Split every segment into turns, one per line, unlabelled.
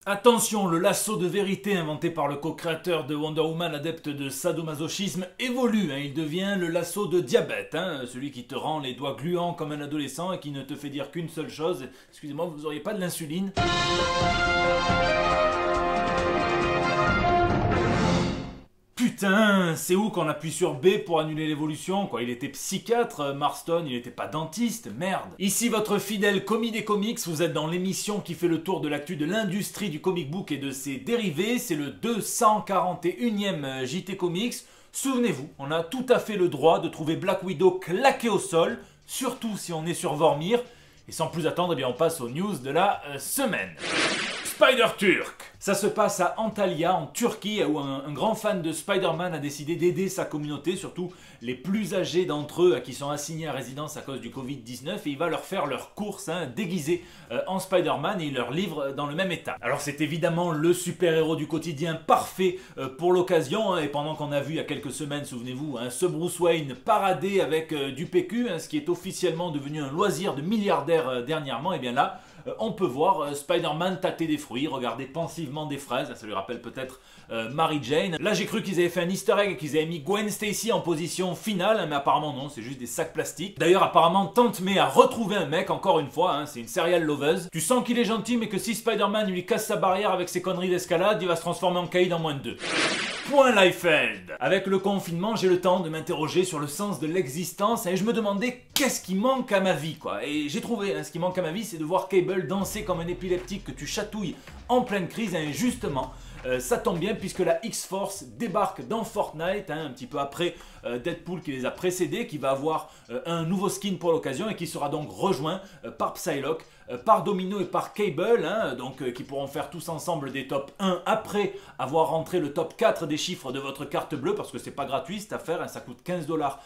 Attention, le lasso de vérité inventé par le co-créateur de Wonder Woman, adepte de sadomasochisme, évolue. Il devient le lasso de diabète, celui qui te rend les doigts gluants comme un adolescent et qui ne te fait dire qu'une seule chose. Excusez-moi, vous auriez pas de l'insuline? Putain, c'est où qu'on appuie sur B pour annuler l'évolution, quoi? Il était psychiatre, Marston, il était pas dentiste, merde. Ici votre fidèle commis des comics, vous êtes dans l'émission qui fait le tour de l'actu de l'industrie du comic book et de ses dérivés, c'est le 241e JT Comics. Souvenez-vous, on a tout à fait le droit de trouver Black Widow claqué au sol, surtout si on est sur Vormir. Et sans plus attendre, eh bien on passe aux news de la semaine. Spider-Turk. Ça se passe à Antalya, en Turquie, où un grand fan de Spider-Man a décidé d'aider sa communauté, surtout les plus âgés d'entre eux qui sont assignés à résidence à cause du Covid-19, et il va leur faire leurs courses déguisés en Spider-Man, et il leur livre dans le même état. Alors c'est évidemment le super-héros du quotidien parfait pour l'occasion, et pendant qu'on a vu il y a quelques semaines, souvenez-vous, ce Bruce Wayne parader avec du PQ, ce qui est officiellement devenu un loisir de milliardaire dernièrement, et bien là, on peut voir Spider-Man tâter des fruits, regarder pensivement des fraises, ça lui rappelle peut-être Mary Jane. Là j'ai cru qu'ils avaient fait un easter egg et qu'ils avaient mis Gwen Stacy en position finale, mais apparemment non, c'est juste des sacs plastiques. D'ailleurs apparemment Tante May a retrouvé un mec, encore une fois, c'est une serial loveuse. Tu sens qu'il est gentil mais que si Spider-Man lui casse sa barrière avec ses conneries d'escalade, il va se transformer en caïd en moins de 2. Point Liefeld. Avec le confinement, j'ai le temps de m'interroger sur le sens de l'existence et je me demandais qu'est-ce qui manque à ma vie, quoi. Et j'ai trouvé, ce qui manque à ma vie, c'est de voir Cable danser comme un épileptique que tu chatouilles en pleine crise, et justement, ça tombe bien puisque la X-Force débarque dans Fortnite, un petit peu après Deadpool qui les a précédés, qui va avoir un nouveau skin pour l'occasion et qui sera donc rejoint par Psylocke, par Domino et par Cable, qui pourront faire tous ensemble des top 1 après avoir rentré le top 4 des chiffres de votre carte bleue, parce que c'est pas gratuit cette affaire, ça coûte 15$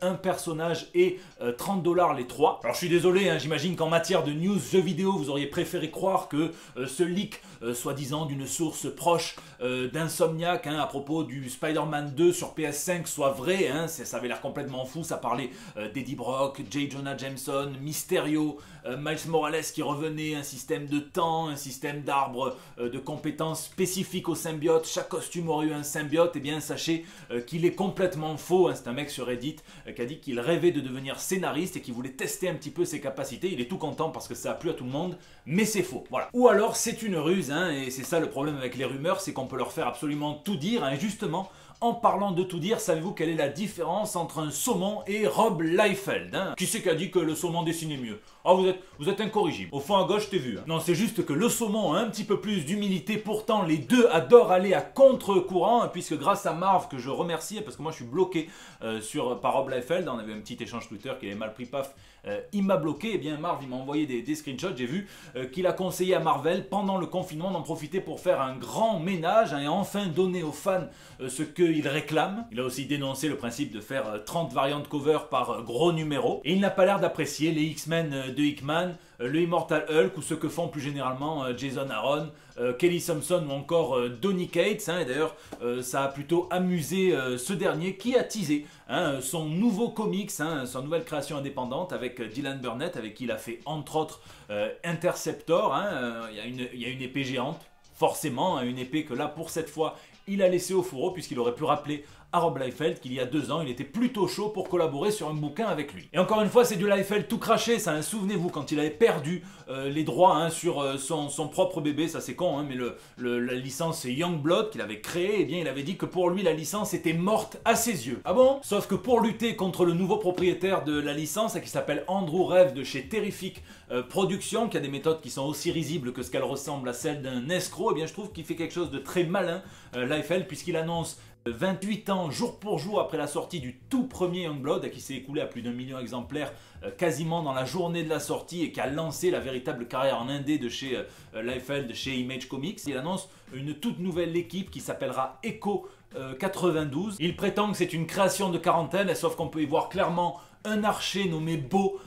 un personnage et 30$ les 3. Alors je suis désolé, j'imagine qu'en matière de news jeux vidéo, vous auriez préféré croire que ce leak, soi-disant d'une source proche d'Insomniac à propos du Spider-Man 2 sur PS5 soit vrai, ça avait l'air complètement fou, ça parlait d'Eddie Brock, J. Jonah Jameson, Mysterio, Miles Morales qui revenait, un système de temps, un système d'arbres de compétences spécifiques au symbiote, chaque costume aurait eu un symbiote, et bien sachez qu'il est complètement faux, c'est un mec sur Reddit qui a dit qu'il rêvait de devenir scénariste et qu'il voulait tester un petit peu ses capacités, il est tout content parce que ça a plu à tout le monde, mais c'est faux, voilà. Ou alors c'est une ruse, et c'est ça le problème avec les rumeurs, c'est qu'on peut leur faire absolument tout dire, et justement, en parlant de tout dire, savez-vous quelle est la différence entre un saumon et Rob Liefeld? Qui c'est qui a dit que le saumon dessinait mieux? Ah, vous êtes incorrigible. Au fond à gauche, t'es vu. Non, c'est juste que le saumon a un petit peu plus d'humilité. Pourtant, les deux adorent aller à contre-courant, puisque grâce à Marv, que je remercie, parce que moi je suis bloqué par Rob Liefeld, on avait un petit échange Twitter qui avait mal pris, paf, il m'a bloqué, et bien Marv il m'a envoyé des screenshots, j'ai vu qu'il a conseillé à Marvel pendant le confinement d'en profiter pour faire un grand ménage et enfin donner aux fans ce qu'ils réclament. Il a aussi dénoncé le principe de faire 30 variantes cover par gros numéro, et il n'a pas l'air d'apprécier les X-Men de Hickman, le Immortal Hulk ou ce que font plus généralement Jason Aaron, Kelly Thompson ou encore Donny Cates, et d'ailleurs ça a plutôt amusé ce dernier qui a teasé son nouveau comics, sa nouvelle création indépendante avec Dylan Burnett, avec qui il a fait entre autres Interceptor, il y a une épée géante, forcément, une épée que là pour cette fois il a laissé au fourreau puisqu'il aurait pu rappeler à Rob Liefeld qu'il y a 2 ans, il était plutôt chaud pour collaborer sur un bouquin avec lui. Et encore une fois, c'est du Liefeld tout craché, souvenez-vous, quand il avait perdu les droits sur son propre bébé, ça c'est con, mais la licence Youngblood qu'il avait créée, il avait dit que pour lui la licence était morte à ses yeux. Ah bon? Sauf que pour lutter contre le nouveau propriétaire de la licence, qui s'appelle Andrew Rev de chez Terrific Productions, qui a des méthodes qui sont aussi risibles que ce qu'elles ressemblent à celles d'un escroc, je trouve qu'il fait quelque chose de très malin, Liefeld, puisqu'il annonce 28 ans jour pour jour après la sortie du tout premier Youngblood, qui s'est écoulé à plus d'1 million d'exemplaires quasiment dans la journée de la sortie et qui a lancé la véritable carrière en indé de chez Liefeld, de chez Image Comics. Il annonce une toute nouvelle équipe qui s'appellera Echo 92. Il prétend que c'est une création de quarantaine, sauf qu'on peut y voir clairement un archer nommé Beau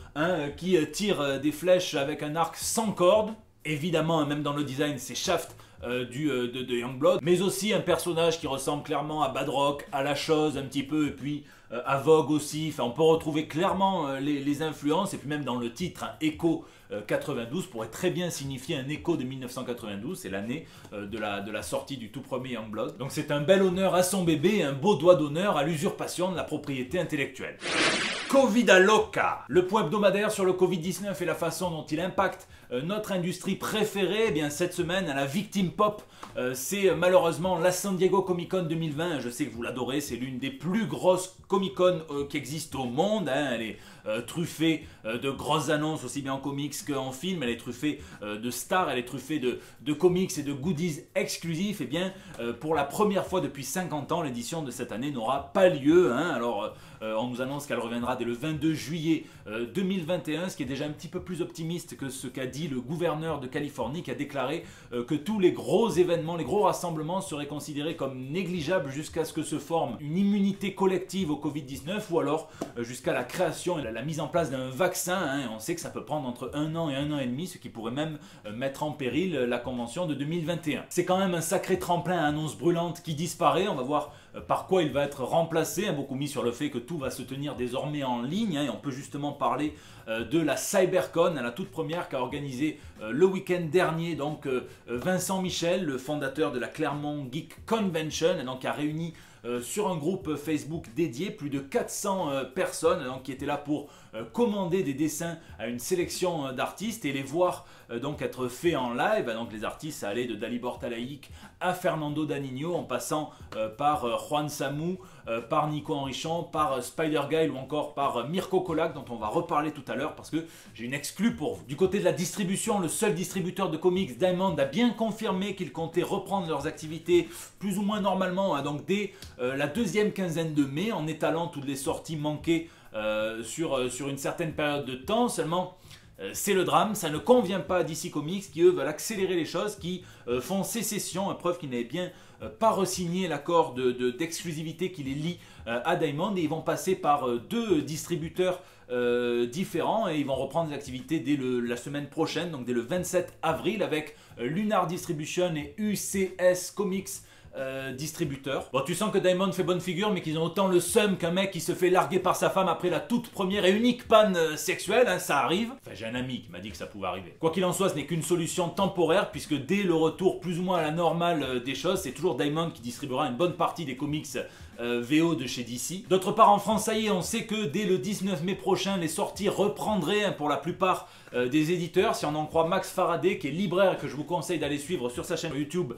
qui tire des flèches avec un arc sans corde. Évidemment, même dans le design, c'est Shaft de Youngblood, mais aussi un personnage qui ressemble clairement à Badrock, à La Chose un petit peu, et puis à Vogue aussi. Enfin, on peut retrouver clairement les influences, et puis même dans le titre, hein, Echo 92 pourrait très bien signifier un écho de 1992, c'est l'année de la sortie du tout premier Youngblood. Donc c'est un bel honneur à son bébé, un beau doigt d'honneur à l'usurpation de la propriété intellectuelle. Covid loca. Le point hebdomadaire sur le Covid-19 et la façon dont il impacte notre industrie préférée, eh bien cette semaine à la victime pop, c'est malheureusement la San Diego Comic Con 2020. Je sais que vous l'adorez, c'est l'une des plus grosses Comic Con qui existent au monde. Hein. Elle est truffée de grosses annonces aussi bien en comics qu'en film. Elle est truffée de stars, elle est truffée de comics et de goodies exclusifs. Et bien pour la première fois depuis 50 ans, l'édition de cette année n'aura pas lieu. Hein. Alors on nous annonce qu'elle reviendra dès le 22 juillet 2021, ce qui est déjà un petit peu plus optimiste que ce qu'a dit le gouverneur de Californie, qui a déclaré que tous les gros événements, les gros rassemblements seraient considérés comme négligeables jusqu'à ce que se forme une immunité collective au Covid-19 ou alors jusqu'à la création et la mise en place d'un vaccin. Hein. On sait que ça peut prendre entre 1 an et 1 an et demi, ce qui pourrait même mettre en péril la convention de 2021. C'est quand même un sacré tremplin à annonce brûlante qui disparaît. On va voir par quoi il va être remplacé, hein, beaucoup mis sur le fait que tout va se tenir désormais en ligne, hein, et on peut justement parler de la CyberCon, la toute première qu'a organisé le week-end dernier donc Vincent Michel, le fondateur de la Claremont Geek Convention, donc qui a réuni sur un groupe Facebook dédié plus de 400 personnes donc, qui étaient là pour commander des dessins à une sélection d'artistes et les voir donc être faits en live. Donc les artistes, ça allait de Dalibor Talaïc à Fernando Danino, en passant par Juan Samu, par Nico Henrichon, par Spider-Guy ou encore par Mirko Kolak, dont on va reparler tout à l'heure parce que j'ai une exclue pour vous. Du côté de la distribution, le seul distributeur de comics, Diamond, a bien confirmé qu'il comptait reprendre leurs activités plus ou moins normalement, hein, donc dès la deuxième quinzaine de mai, en étalant toutes les sorties manquées sur une certaine période de temps. Seulement c'est le drame, ça ne convient pas à DC Comics qui eux veulent accélérer les choses, qui font sécession, preuve qu'ils n'avaient bien pas re-signé l'accord d'exclusivité qui les lie à Diamond, et ils vont passer par deux distributeurs différents et ils vont reprendre les activités dès la semaine prochaine, donc dès le 27 avril avec Lunar Distribution et UCS Comics distributeur. Bon, tu sens que Diamond fait bonne figure, mais qu'ils ont autant le seum qu'un mec qui se fait larguer par sa femme après la toute première et unique panne sexuelle, hein, ça arrive. Enfin, j'ai un ami qui m'a dit que ça pouvait arriver. Quoi qu'il en soit, ce n'est qu'une solution temporaire, puisque dès le retour plus ou moins à la normale des choses, c'est toujours Diamond qui distribuera une bonne partie des comics VO de chez DC. D'autre part, en France, ça y est, on sait que dès le 19 mai prochain, les sorties reprendraient, hein, pour la plupart des éditeurs. Si on en croit Max Faraday, qui est libraire, que je vous conseille d'aller suivre sur sa chaîne YouTube,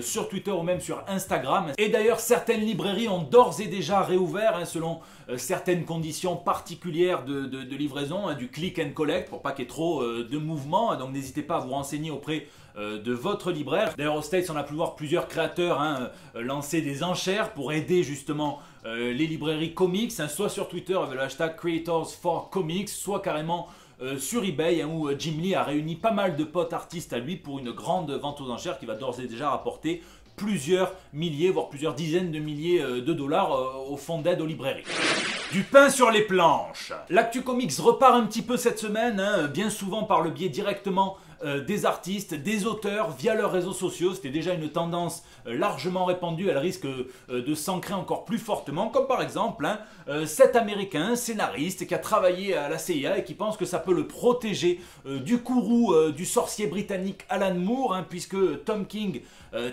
sur Twitter ou même sur Instagram. Et d'ailleurs, certaines librairies ont d'ores et déjà réouvert, hein, selon certaines conditions particulières de livraison, hein, du click and collect, pour pas qu'il y ait trop de mouvements. Donc n'hésitez pas à vous renseigner auprès de votre libraire. D'ailleurs, aux States, on a pu voir plusieurs créateurs, hein, lancer des enchères pour aider justement les librairies comics, hein, soit sur Twitter avec le hashtag Creators for Comics, soit carrément sur eBay, hein, où Jim Lee a réuni pas mal de potes artistes à lui pour une grande vente aux enchères qui va d'ores et déjà rapporter plusieurs milliers, voire plusieurs dizaines de milliers de dollars au fonds d'aide aux librairies. Du pain sur les planches. L'actu comics repart un petit peu cette semaine, hein, bien souvent par le biais directement des artistes, des auteurs via leurs réseaux sociaux. C'était déjà une tendance largement répandue, elle risque de s'ancrer encore plus fortement, comme par exemple cet américain scénariste qui a travaillé à la CIA et qui pense que ça peut le protéger du courroux du sorcier britannique Alan Moore, hein, puisque Tom King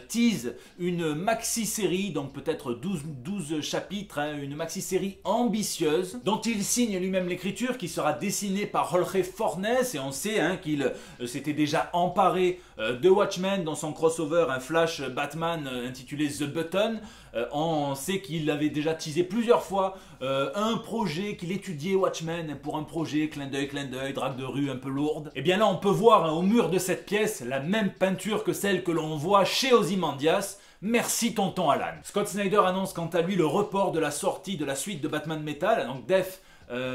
tease une maxi-série, donc peut-être 12 chapitres, hein, une maxi-série ambitieuse, dont il signe lui-même l'écriture, qui sera dessinée par Jorge Fornes, et on sait, hein, qu'il s'était déjà emparé de Watchmen dans son crossover, un Flash Batman intitulé The Button. On sait qu'il avait déjà teasé plusieurs fois un projet, qu'il étudiait Watchmen pour un projet, clin d'œil, drague de rue un peu lourde. Et bien là, on peut voir, hein, au mur de cette pièce la même peinture que celle que l'on voit chez Ozymandias. Merci tonton Alan. Scott Snyder annonce quant à lui le report de la sortie de la suite de Batman Metal, donc Death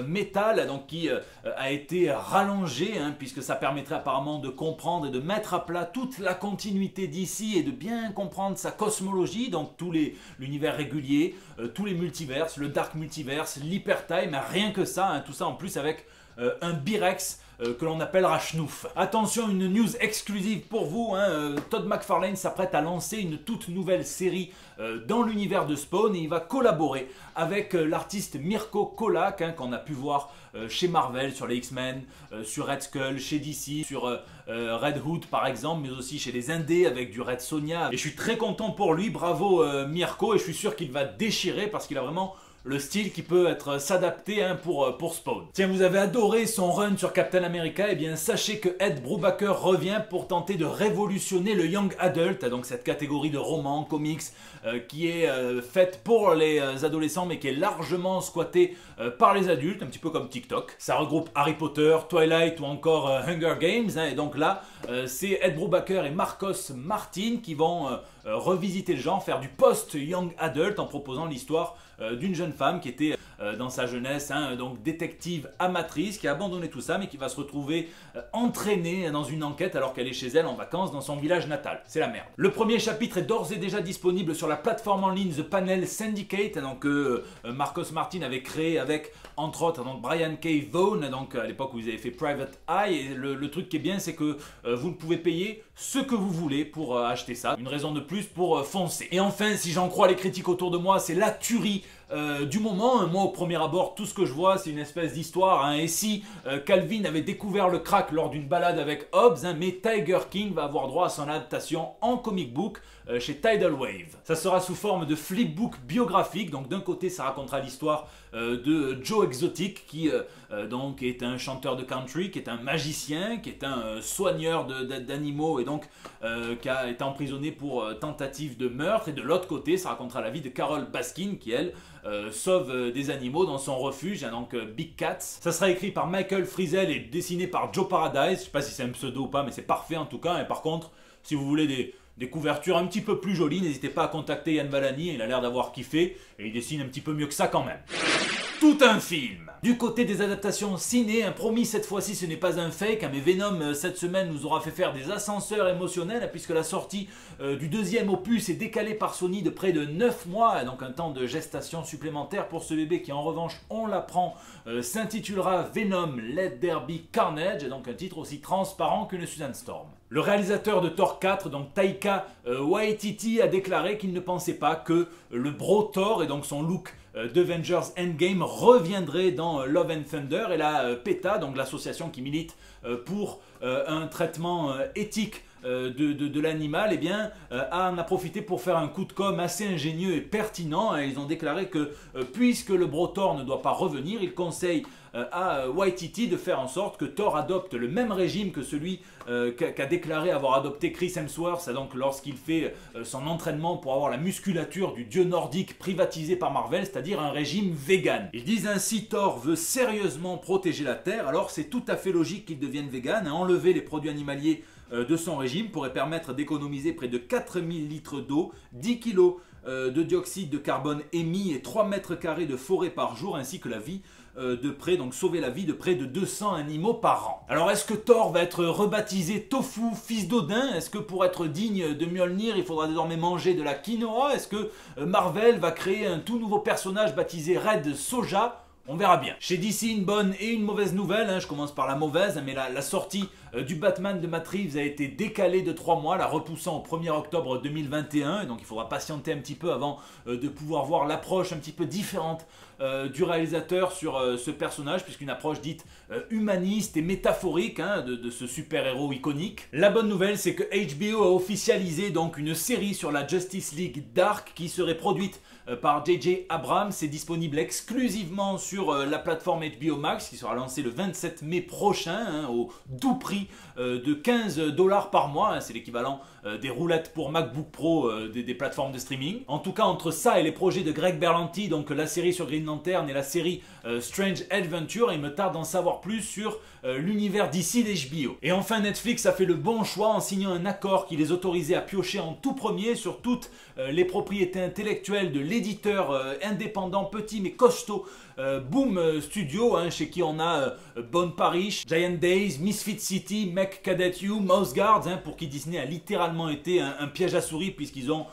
Metal, donc qui a été rallongé, hein, puisque ça permettrait apparemment de comprendre et de mettre à plat toute la continuité d'ici et de bien comprendre sa cosmologie, donc l'univers régulier, tous les multiverses, le Dark Multiverse, l'Hypertime, rien que ça, hein, tout ça en plus avec un Birex que l'on appellera Schnouf. Attention, une news exclusive pour vous, hein, Todd McFarlane s'apprête à lancer une toute nouvelle série dans l'univers de Spawn et il va collaborer avec l'artiste Mirko Kolak, hein, qu'on a pu voir chez Marvel, sur les X-Men, sur Red Skull, chez DC, sur Red Hood par exemple, mais aussi chez les Indés avec du Red Sonja. Et je suis très content pour lui, bravo Mirko, et je suis sûr qu'il va déchirer parce qu'il a vraiment le style qui peut être s'adapter, hein, pour Spawn. Tiens, vous avez adoré son run sur Captain America, et bien sachez que Ed Brubaker revient pour tenter de révolutionner le Young Adult, donc cette catégorie de romans, comics, qui est faite pour les adolescents mais qui est largement squattée par les adultes, un petit peu comme TikTok. Ça regroupe Harry Potter, Twilight ou encore Hunger Games, hein, et donc là, c'est Ed Brubaker et Marcos Martin qui vont revisiter le genre, faire du post-Young Adult en proposant l'histoire d'une jeune femme qui était dans sa jeunesse, hein, donc détective amatrice, qui a abandonné tout ça mais qui va se retrouver entraînée dans une enquête alors qu'elle est chez elle en vacances dans son village natal. C'est la merde. Le premier chapitre est d'ores et déjà disponible sur la plateforme en ligne The Panel Syndicate, donc Marcos Martin avait créé avec entre autres donc Brian K. Vaughan, donc à l'époque où ils avaient fait Private Eye, et le truc qui est bien c'est que vous ne pouvez payer ce que vous voulez pour acheter ça. Une raison de plus pour foncer. Et enfin, si j'en crois les critiques autour de moi, c'est la tuerie du moment. Moi au premier abord, tout ce que je vois c'est une espèce d'histoire, hein. Et si Calvin avait découvert le crack lors d'une balade avec Hobbes, hein, mais Tiger King va avoir droit à son adaptation en comic book chez Tidal Wave. Ça sera sous forme de flipbook biographique, donc d'un côté ça racontera l'histoire de Joe Exotic qui donc est un chanteur de country, qui est un magicien, qui est un soigneur d'animaux et donc qui a été emprisonné pour tentative de meurtre, et de l'autre côté ça racontera la vie de Carol Baskin qui elle sauve des animaux dans son refuge, hein, donc Big Cats. Ça sera écrit par Michael Frizzell et dessiné par Joe Paradise. Je sais pas si c'est un pseudo ou pas, mais c'est parfait en tout cas. Et par contre, si vous voulez des couvertures un petit peu plus jolies, n'hésitez pas à contacter Yann Valani, il a l'air d'avoir kiffé et il dessine un petit peu mieux que ça quand même. Tout un film. Du côté des adaptations ciné, promis cette fois-ci ce n'est pas un fake, mais Venom cette semaine nous aura fait faire des ascenseurs émotionnels puisque la sortie du deuxième opus est décalée par Sony de près de 9 mois, donc un temps de gestation supplémentaire pour ce bébé qui en revanche, on l'apprend, s'intitulera Venom Let There Be Carnage, donc un titre aussi transparent qu'une Susan Storm. Le réalisateur de Thor 4, donc Taika Waititi, a déclaré qu'il ne pensait pas que le bro Thor et donc son look d'Avengers Endgame reviendrait dans Love and Thunder, et la PETA, donc l'association qui milite pour un traitement éthique de l'animal, eh bien, en a profité pour faire un coup de com' assez ingénieux et pertinent. Ils ont déclaré que puisque le bro Thor ne doit pas revenir, ils conseillent à Waititi de faire en sorte que Thor adopte le même régime que celui qu'a déclaré avoir adopté Chris Hemsworth, donc lorsqu'il fait son entraînement pour avoir la musculature du dieu nordique privatisé par Marvel, c'est-à-dire un régime vegan. Ils disent ainsi: Thor veut sérieusement protéger la Terre, alors c'est tout à fait logique qu'il devienne vegan. Enlever les produits animaliers de son régime pourrait permettre d'économiser près de 4000 litres d'eau, 10 kg de dioxyde de carbone émis et 3 mètres carrés de forêt par jour, ainsi que la vie donc sauver la vie de près de 200 animaux par an. Alors est-ce que Thor va être rebaptisé Tofu, fils d'Odin? Est-ce que pour être digne de Mjolnir, il faudra désormais manger de la quinoa? Est-ce que Marvel va créer un tout nouveau personnage baptisé Red Soja? On verra bien. Chez DC, une bonne et une mauvaise nouvelle. Je commence par la mauvaise, mais la sortie du Batman de Matt Reeves a été décalée de 3 mois, la repoussant au 1er octobre 2021. Et donc il faudra patienter un petit peu avant de pouvoir voir l'approche un petit peu différente du réalisateur sur ce personnage, puisqu'une approche dite humaniste et métaphorique de ce super-héros iconique. La bonne nouvelle, c'est que HBO a officialisé donc une série sur la Justice League Dark qui serait produite par J.J. Abrams. C'est disponible exclusivement sur la plateforme HBO Max qui sera lancée le 27 mai prochain au doux prix de 15 $ par mois. C'est l'équivalent des roulettes pour MacBook Pro des plateformes de streaming. En tout cas, entre ça et les projets de Greg Berlanti, donc la série sur Green Lantern et la série Strange Adventure, il me tarde d'en savoir plus sur l'univers d'ici d'HBO. Et enfin, Netflix a fait le bon choix en signant un accord qui les autorisait à piocher en tout premier sur toutes les propriétés intellectuelles de l'éditeur indépendant, petit mais costaud, Boom Studio, chez qui on a Bone Parish, Giant Days, Misfit City, Mech Cadet U, Mouse Guards, pour qui Disney a littéralement été un piège à souris puisqu'ils ont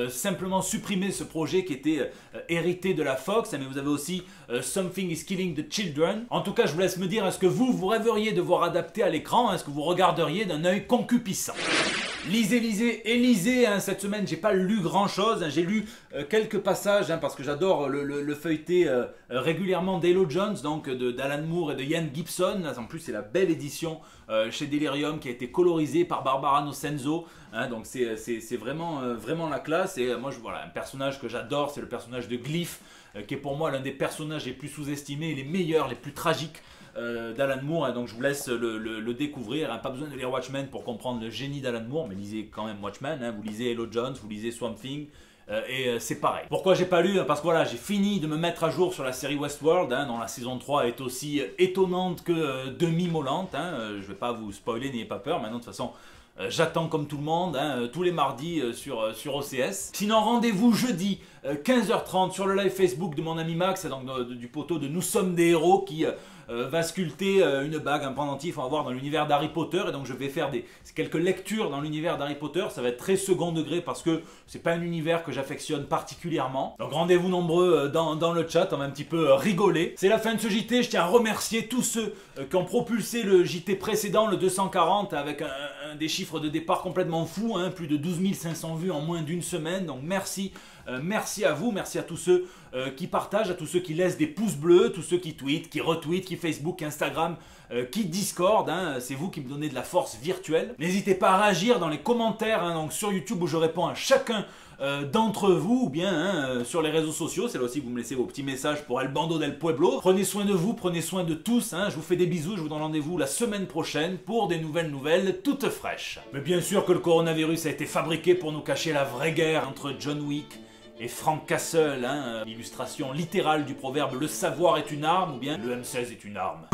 simplement supprimer ce projet qui était hérité de la Fox, mais vous avez aussi Something is Killing the Children. En tout cas, je vous laisse me dire, est-ce que vous rêveriez de voir adapté à l'écran? Est-ce que vous regarderiez d'un œil concupissant? Lisez, cette semaine j'ai pas lu grand chose, j'ai lu quelques passages parce que j'adore le feuilleter régulièrement d'Elo Jones, donc d'Alan Moore et de Ian Gibson. En plus c'est la belle édition chez Delirium qui a été colorisée par Barbara Nocenzo, donc c'est vraiment la classe. Et moi voilà, un personnage que j'adore, c'est le personnage de Glyph, qui est pour moi l'un des personnages les plus sous-estimés, les meilleurs, les plus tragiques d'Alan Moore, donc je vous laisse le découvrir, pas besoin de lire Watchmen pour comprendre le génie d'Alan Moore, mais lisez quand même Watchmen, vous lisez Elo Jones, vous lisez Swamp Thing, et c'est pareil. Pourquoi j'ai pas lu? Parce que voilà, j'ai fini de me mettre à jour sur la série Westworld, dont la saison 3 est aussi étonnante que demi-mollante, je vais pas vous spoiler, n'ayez pas peur, maintenant de toute façon j'attends comme tout le monde, tous les mardis sur OCS. Sinon, rendez-vous jeudi 15h30 sur le live Facebook de mon ami Max, donc du poteau de Nous sommes des héros, qui va sculpter une bague, un pendentif, on va voir, dans l'univers d'Harry Potter. Et donc je vais faire quelques lectures dans l'univers d'Harry Potter. Ça va être très second degré parce que c'est pas un univers que j'affectionne particulièrement. Donc rendez-vous nombreux dans le chat, on va un petit peu rigoler. C'est la fin de ce JT, je tiens à remercier tous ceux qui ont propulsé le JT précédent, le 240, avec des chiffres de départ complètement fous, plus de 12 500 vues en moins d'une semaine. Donc merci. Merci à vous, merci à tous ceux qui partagent, à tous ceux qui laissent des pouces bleus, tous ceux qui tweetent, qui retweetent, qui Facebook, qui Instagram, qui Discord, c'est vous qui me donnez de la force virtuelle. N'hésitez pas à réagir dans les commentaires, donc sur YouTube où je réponds à chacun d'entre vous, ou bien sur les réseaux sociaux, c'est là aussi que vous me laissez vos petits messages pour El Bando del Pueblo. Prenez soin de vous, prenez soin de tous, je vous fais des bisous, je vous donne rendez-vous la semaine prochaine pour des nouvelles toutes fraîches. Mais bien sûr que le coronavirus a été fabriqué pour nous cacher la vraie guerre entre John Wick et Frank Castle, l'illustration littérale du proverbe « Le savoir est une arme » ou bien « Le M16 est une arme ».